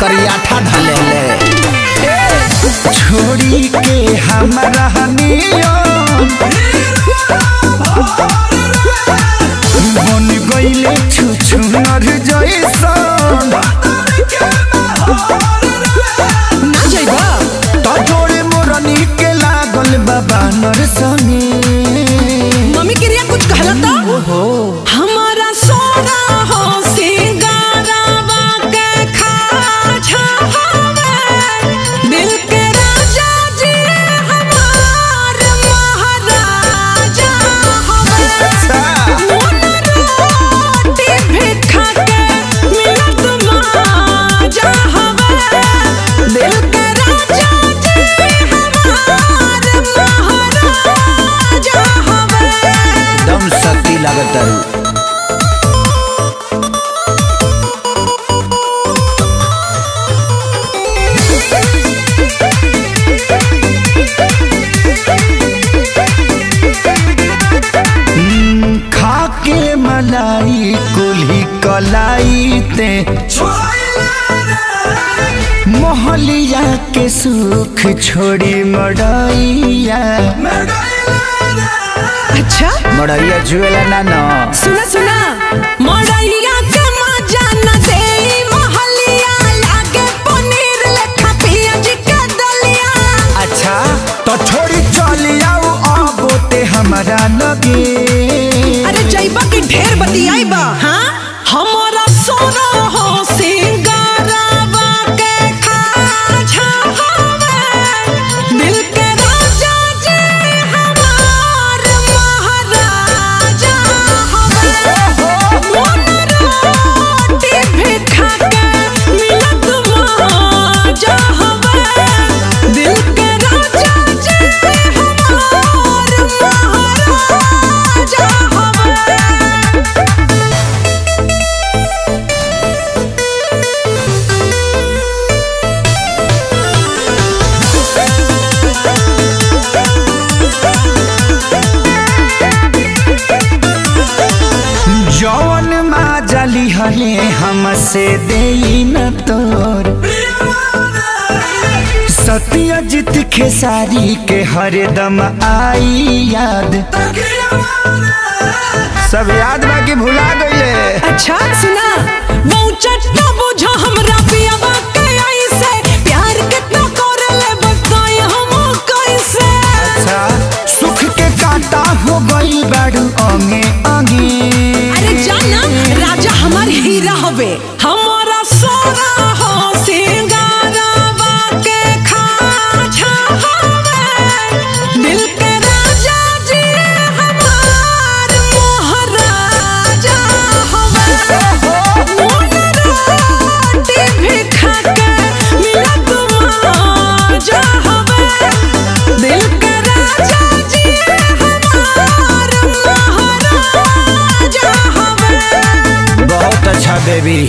करियाठा ढले ले छोड़ी के हमारा बन गईले छुछुनर जैसन ना जाइबा तो जोड़े मोरनी के लागल बाबा नर संगे मम्मी क्रिया कुछ कहला तो हमारा सोना हो सिंगारावा के खाजा हवे दिल के राजा जी हमार महाराजा हवे मोन रोटी भी खा के मिलत माजा हवे दिल के राजा जी हमार महाराजा हवे दम शक्ति लागत है। खाके मलाई कुल्ही कलाई ते मोहलिया के सुख छोड़ी मड़ैया अच्छा मड़ैया जुएला ना न सुना सुना मड़ैया के मजा न देई महलिया लागे पनीर लेखा पियाज के दलिया। अच्छा तो छोड़ी चली आओ आबोते हमारा लगे अरे जइबा की ढेर बतियाइबा हां हमारा सोना हो सिंगारावा के खाजा हवे दिल के राजा जी हमार महाराजा हवे मोन रोटी भी खा के मिलत माजा हवे दिल के राजा जी हमार महाराजा हवे। जौन माँ जली हले हमसे देई न तोर सत्यजित खेसारी के हरदम आई याद सब याद बाकी भुला गए। अच्छा सुना बहुचट न बुझा हमरा पियावा के ऐसे प्यार कितना करले बताई हम कैसे। अच्छा सुख के कांटा हो गई बाड़ू अंगे अंगे अरे जाना राजा हमार हीरा हवे हमारा सोना हो सिंगारावा के खाजा हवे दिल के राजा जी हमार महाराजा हवे मोन रोटी भी खा के मिलत माजा हवे दिल के राजा जी हमार महाराजा हवे। बहुत अच्छा बेबी।